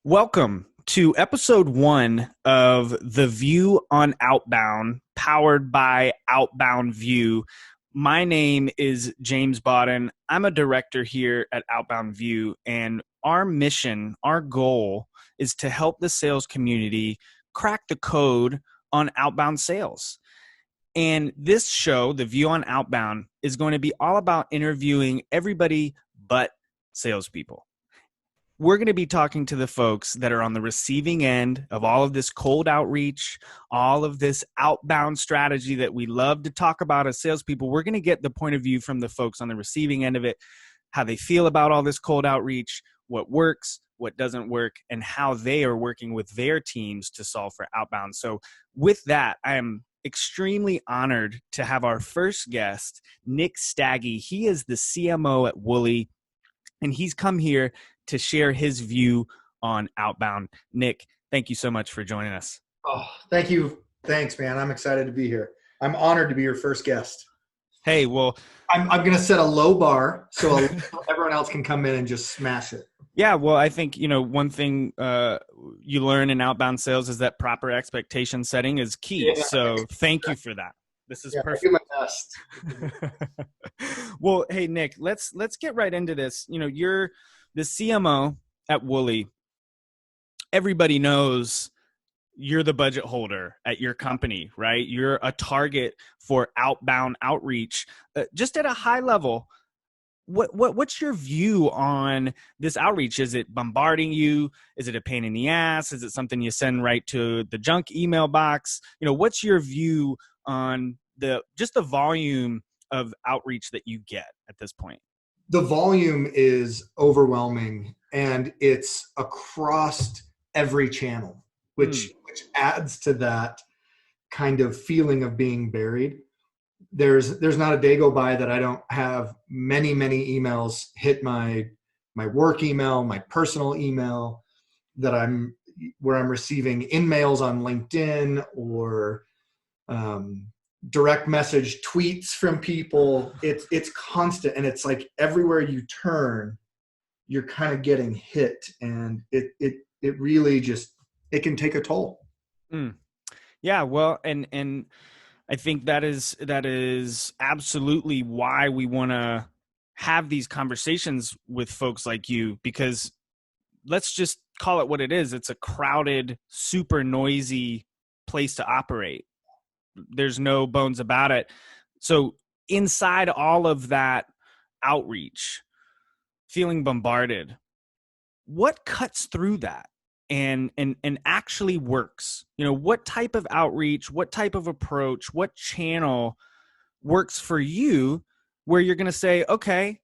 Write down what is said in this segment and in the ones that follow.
Welcome to episode 1 of The View on Outbound, powered by OutboundView. My name is James Bodden. I'm a director here at OutboundView, and our mission, our goal, is to help the sales community crack the code on outbound sales. And this show, The View on Outbound, is going to be all about interviewing everybody but salespeople. We're going to be talking to the folks that are on the receiving end of all of this cold outreach, all of this outbound strategy that we love to talk about as salespeople. We're going to get the point of view from the folks on the receiving end of it, how they feel about all this cold outreach, what works, what doesn't work, and how they are working with their teams to solve for outbound. So with that, I am extremely honored to have our first guest, Nick Stagge. He is the CMO at Wooley, and he's come here to share his view on outbound. Nick, thank you so much for joining us. Oh, thank you. Thanks, man. I'm excited to be here. I'm honored to be your first guest. Hey, well, I'm going to set a low bar so everyone else can come in and just smash it. Yeah, well, I think, one thing you learn in outbound sales is that proper expectation setting is key. Yeah. So thank you for that. This is perfect. I do my best. Well, hey, Nick, let's get right into this. You're the CMO at Wooley. Everybody knows you're the budget holder at your company, right? You're a target for outbound outreach. Just at a high level, what's your view on this outreach? Is it bombarding you? Is it a pain in the ass? Is it something you send right to the junk email box? What's your view on the volume of outreach that you get at this point? The volume is overwhelming, and it's across every channel, which adds to that kind of feeling of being buried. There's not a day go by that I don't have many emails hit my work email, my personal email, where I'm receiving in-mails on LinkedIn or direct message tweets from people. It's constant, and it's like everywhere you turn, you're kind of getting hit, and it really just, it can take a toll. Yeah, well, and I think that is absolutely why we want to have these conversations with folks like you, because let's just call it what it is. It's a crowded, super noisy place to operate. There's no bones about it. So inside all of that outreach, feeling bombarded, what cuts through that and actually works? What type of outreach, what type of approach, what channel works for you where you're going to say, okay,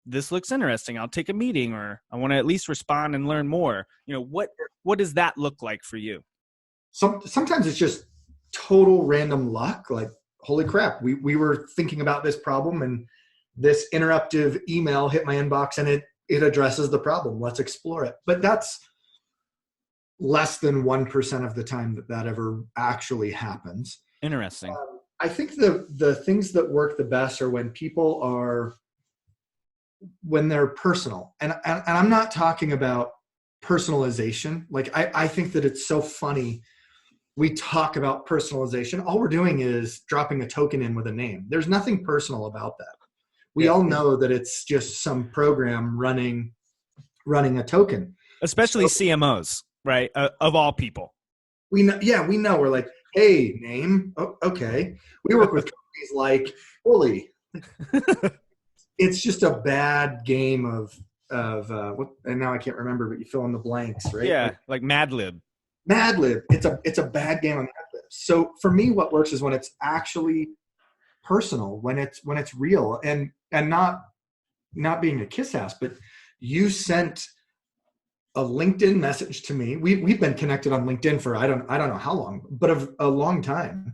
this looks interesting, I'll take a meeting, or I want to at least respond and learn more. What does that look like for you? Sometimes it's just total random luck. Like, holy crap, we were thinking about this problem, and this interruptive email hit my inbox, and it addresses the problem. Let's explore it. But that's less than 1% of the time that ever actually happens. Interesting. I think the things that work the best are when they're personal. And I'm not talking about personalization. Like, I think that it's so funny. We talk about personalization. All we're doing is dropping a token in with a name. There's nothing personal about that. We all know that it's just some program running a token. Especially CMOs, right? Of all people. We know. We're like, hey, name. Oh, okay. We work with companies like Wooley. It's just a bad game of what, and now I can't remember, but you fill in the blanks, right? Yeah, like Mad Lib. It's a bad game on Mad Lib. So for me, what works is when it's actually personal, when it's real, and not being a kiss ass, but you sent a LinkedIn message to me. We've been connected on LinkedIn for I don't know how long, but a long time.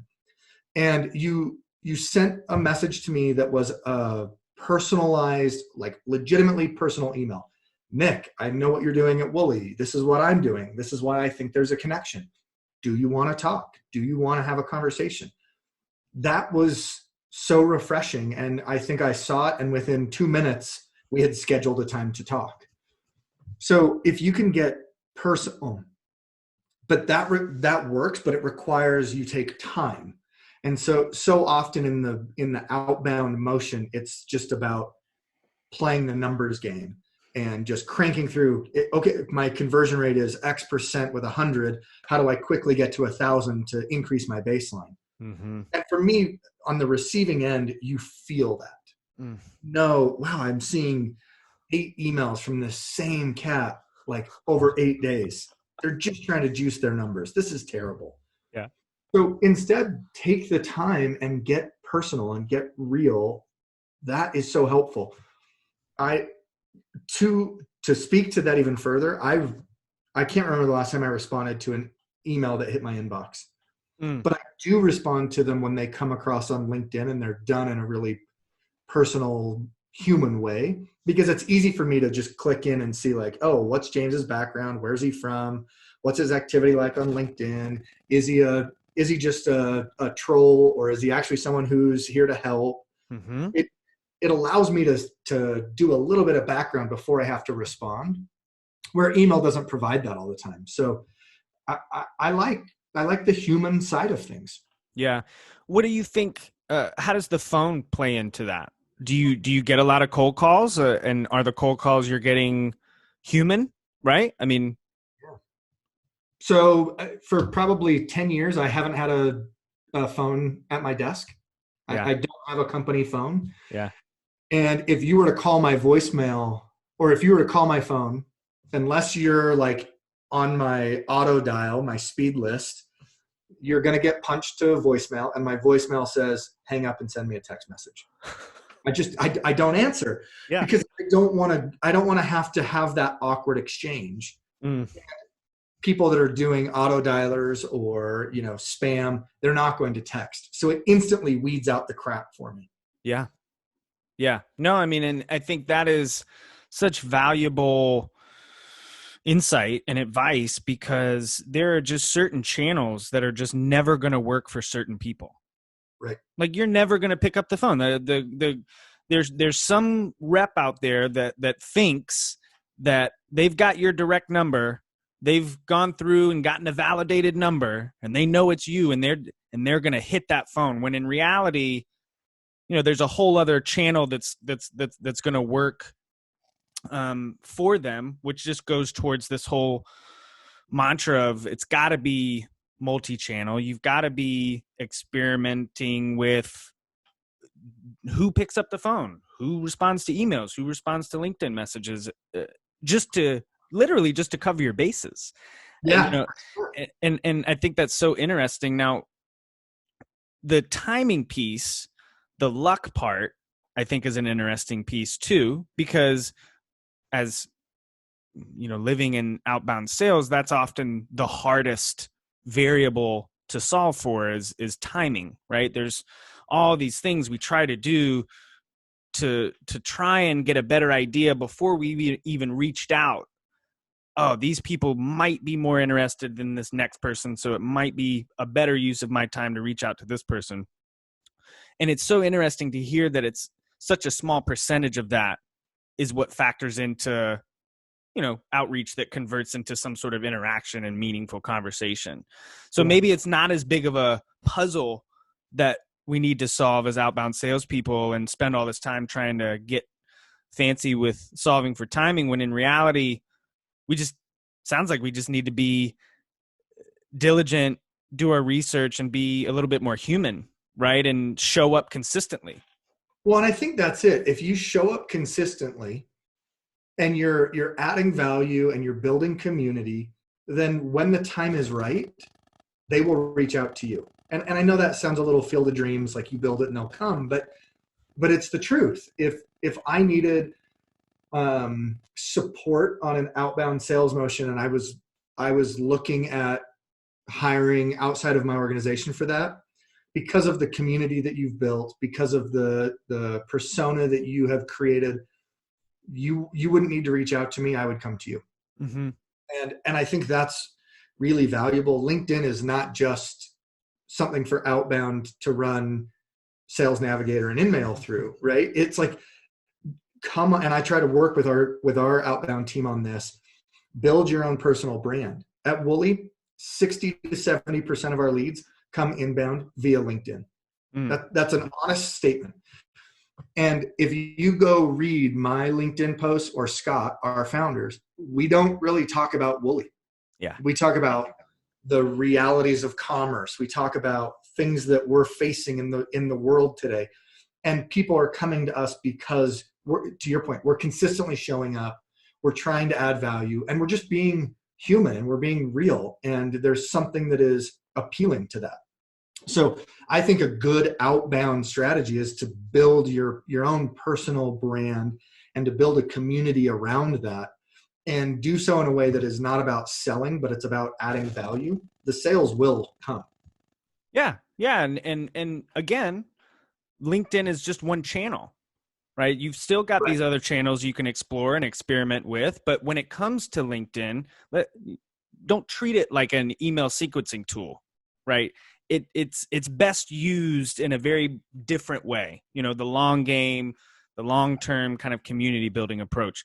And you sent a message to me that was a personalized, like legitimately personal email. Nick, I know what you're doing at Wooley. This is what I'm doing. This is why I think there's a connection. Do you want to talk? Do you want to have a conversation? That was so refreshing. And I think I saw it, and within 2 minutes, we had scheduled a time to talk. So if you can get personal. But that works, but it requires you take time. And so often in the outbound motion, it's just about playing the numbers game and just cranking through it. Okay, my conversion rate is X% with 100. How do I quickly get to 1,000 to increase my baseline? Mm-hmm. And for me, on the receiving end, you feel that. No, wow, I'm seeing 8 emails from the same cat like over 8 days. They're just trying to juice their numbers. This is terrible. Yeah. So instead, take the time and get personal and get real. That is so helpful. To speak to that even further, I can't remember the last time I responded to an email that hit my inbox. But I do respond to them when they come across on LinkedIn and they're done in a really personal, human way, because it's easy for me to just click in and see like, oh, what's James's background? Where's he from? What's his activity like on LinkedIn? Is he just a troll, or is he actually someone who's here to help? Mm-hmm. It allows me to do a little bit of background before I have to respond, where email doesn't provide that all the time. So I like the human side of things. Yeah. What do you think? How does the phone play into that? Do you get a lot of cold calls, and are the cold calls you're getting human? Right. I mean, so for probably 10 years, I haven't had a phone at my desk. Yeah. I don't have a company phone. Yeah. And if you were to call my voicemail, or if you were to call my phone, unless you're like on my auto dial, my speed list, you're going to get punched to a voicemail, and my voicemail says, hang up and send me a text message. I don't answer because I don't want to have that awkward exchange. People that are doing auto dialers or, spam, they're not going to text. So it instantly weeds out the crap for me. Yeah. Yeah. No, I mean, and I think that is such valuable insight and advice, because there are just certain channels that are just never going to work for certain people. Right. Like, you're never going to pick up the phone. There's some rep out there that thinks that they've got your direct number. They've gone through and gotten a validated number, and they know it's you, and they're going to hit that phone, when in reality, there's a whole other channel that's going to work for them, which just goes towards this whole mantra of it's got to be multi-channel. You've got to be experimenting with who picks up the phone, who responds to emails, who responds to LinkedIn messages, just to cover your bases. Yeah. And I think that's so interesting. Now, the timing piece, the luck part, I think is an interesting piece too, because as living in outbound sales, that's often the hardest variable to solve for is timing, right? There's all these things we try to do to try and get a better idea before we even reached out. Oh, these people might be more interested than this next person, so it might be a better use of my time to reach out to this person. And it's so interesting to hear that it's such a small percentage of that is what factors into, outreach that converts into some sort of interaction and meaningful conversation. So maybe it's not as big of a puzzle that we need to solve as outbound salespeople and spend all this time trying to get fancy with solving for timing, when in reality, sounds like we just need to be diligent, do our research, and be a little bit more human, right? And show up consistently. Well, and I think that's it. If you show up consistently and you're adding value and you're building community, then when the time is right, they will reach out to you. And I know that sounds a little field of dreams, like you build it and they'll come, but it's the truth. If I needed support on an outbound sales motion, and I was looking at hiring outside of my organization for that, because of the community that you've built, because of the persona that you have created, you wouldn't need to reach out to me. I would come to you. Mm-hmm. And I think that's really valuable. LinkedIn is not just something for outbound to run Sales Navigator and InMail through, right? It's like, come on, and I try to work with our outbound team on this. Build your own personal brand. At Wooley, 60 to 70% of our leads come inbound via LinkedIn. That's an honest statement. And if you go read my LinkedIn posts or Scott, our founders, we don't really talk about Wooley. Yeah. We talk about the realities of commerce. We talk about things that we're facing in the world today. And people are coming to us because to your point, we're consistently showing up. We're trying to add value, and we're just being human, and we're being real. And there's something that is appealing to that. So I think a good outbound strategy is to build your own personal brand and to build a community around that, and do so in a way that is not about selling, but it's about adding value. The sales will come. Yeah. Yeah. And again, LinkedIn is just one channel, right? You've still got these other channels you can explore and experiment with. But when it comes to LinkedIn, don't treat it like an email sequencing tool, right? It's best used in a very different way. You know, the long game, the long-term kind of community building approach.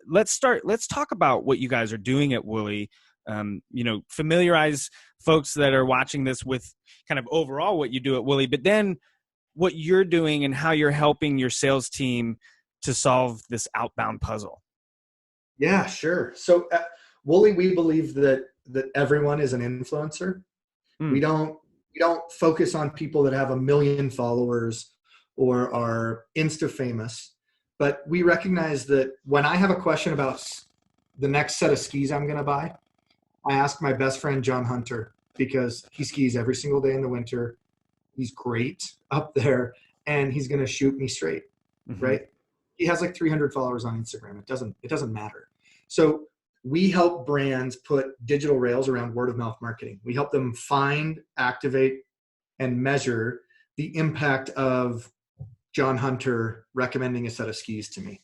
Let's talk about what you guys are doing at Wooley. Familiarize folks that are watching this with kind of overall what you do at Wooley, but then what you're doing and how you're helping your sales team to solve this outbound puzzle. Yeah, sure. So at Wooley, we believe that everyone is an influencer. We don't focus on people that have 1 million followers or are Insta famous, but we recognize that when I have a question about the next set of skis I'm going to buy, I ask my best friend, John Hunter, because he skis every single day in the winter. He's great up there, and he's going to shoot me straight, right? He has like 300 followers on Instagram. It doesn't matter. So we help brands put digital rails around word of mouth marketing. We help them find, activate, and measure the impact of John Hunter recommending a set of skis to me.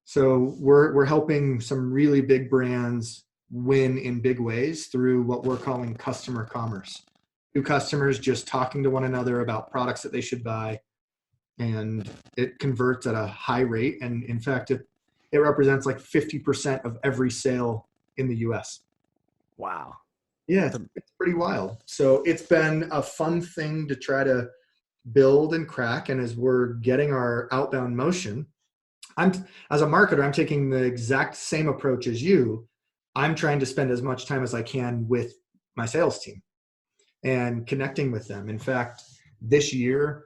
So we're helping some really big brands win in big ways through what we're calling customer commerce. Two customers just talking to one another about products that they should buy, and it converts at a high rate. And in fact, it represents like 50% of every sale in the US. Wow. Yeah, it's pretty wild. So it's been a fun thing to try to build and crack. And as we're getting our outbound motion, as a marketer, I'm taking the exact same approach as you. I'm trying to spend as much time as I can with my sales team and connecting with them. In fact, this year,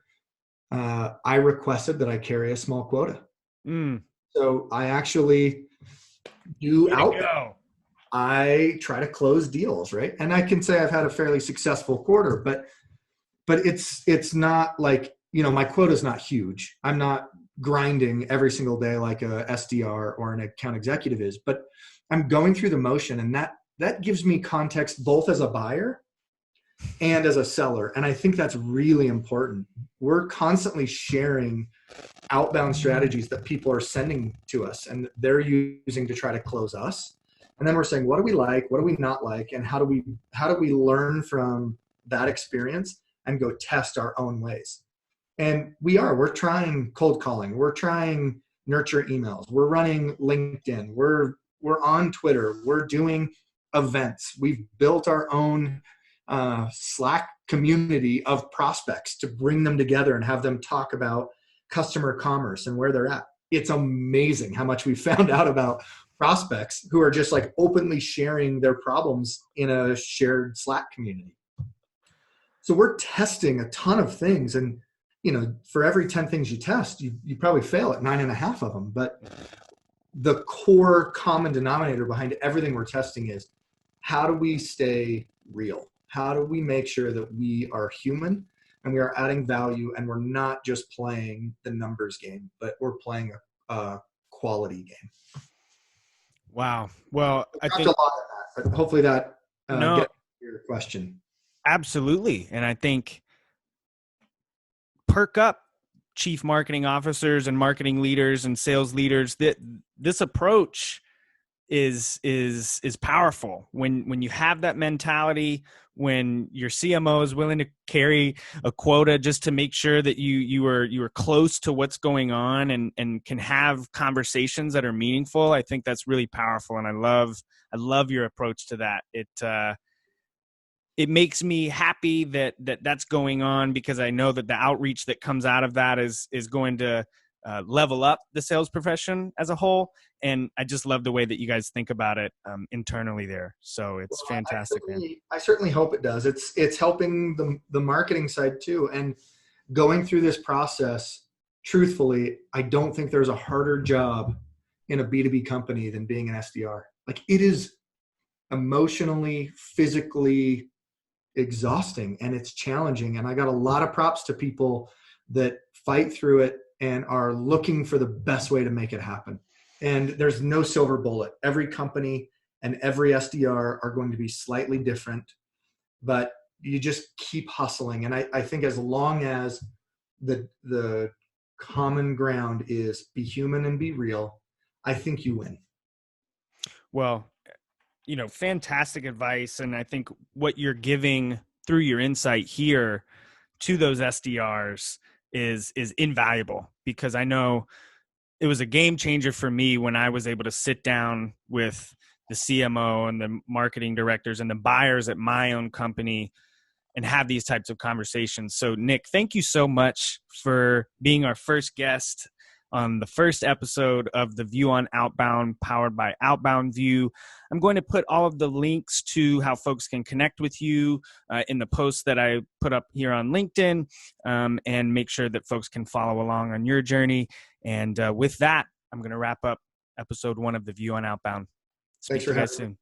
I requested that I carry a small quota. So I actually do outbound. I try to close deals, right? And I can say I've had a fairly successful quarter, but it's not like, my quota is not huge. I'm not grinding every single day like a SDR or an account executive is, but I'm going through the motion, and that gives me context both as a buyer and as a seller. And I think that's really important. We're constantly sharing outbound strategies that people are sending to us and they're using to try to close us. And then we're saying, what do we like? What do we not like? And how do we learn from that experience and go test our own ways? And we're trying cold calling. We're trying nurture emails. We're running LinkedIn. We're on Twitter. We're doing events. We've built our own Slack community of prospects to bring them together and have them talk about customer commerce and where they're at. It's amazing how much we found out about prospects who are just like openly sharing their problems in a shared Slack community. So we're testing a ton of things, and for every 10 things you test, you probably fail at 9.5 of them. But the core common denominator behind everything we're testing is, how do we stay real? How do we make sure that we are human and we are adding value, and we're not just playing the numbers game, but we're playing a quality game? Wow. Well, I think a lot of that, but hopefully that gets your question. Absolutely. And I think perk up chief marketing officers and marketing leaders and sales leaders that this approach is powerful when you have that mentality, when your CMO is willing to carry a quota just to make sure that you are close to what's going on and can have conversations that are meaningful. I think that's really powerful, and I love your approach to that. It makes me happy that's going on, because I know that the outreach that comes out of that is going to level up the sales profession as a whole. And I just love the way that you guys think about it internally there. So it's fantastic, man. I certainly hope it does. It's helping the marketing side too. And going through this process, truthfully, I don't think there's a harder job in a B2B company than being an SDR. Like, it is emotionally, physically exhausting, and it's challenging. And I got a lot of props to people that fight through it and are looking for the best way to make it happen. And there's no silver bullet. Every company and every SDR are going to be slightly different, but you just keep hustling. And I think as long as the common ground is be human and be real, I think you win. Well, fantastic advice. And I think what you're giving through your insight here to those SDRs is invaluable, because I know it was a game changer for me when I was able to sit down with the CMO and the marketing directors and the buyers at my own company and have these types of conversations. So Nick, thank you so much for being our first guest on the first episode of the View on Outbound, powered by OutboundView. I'm going to put all of the links to how folks can connect with you in the post that I put up here on LinkedIn, and make sure that folks can follow along on your journey. And with that, I'm going to wrap up episode 1 of the View on Outbound. Speak to you guys soon.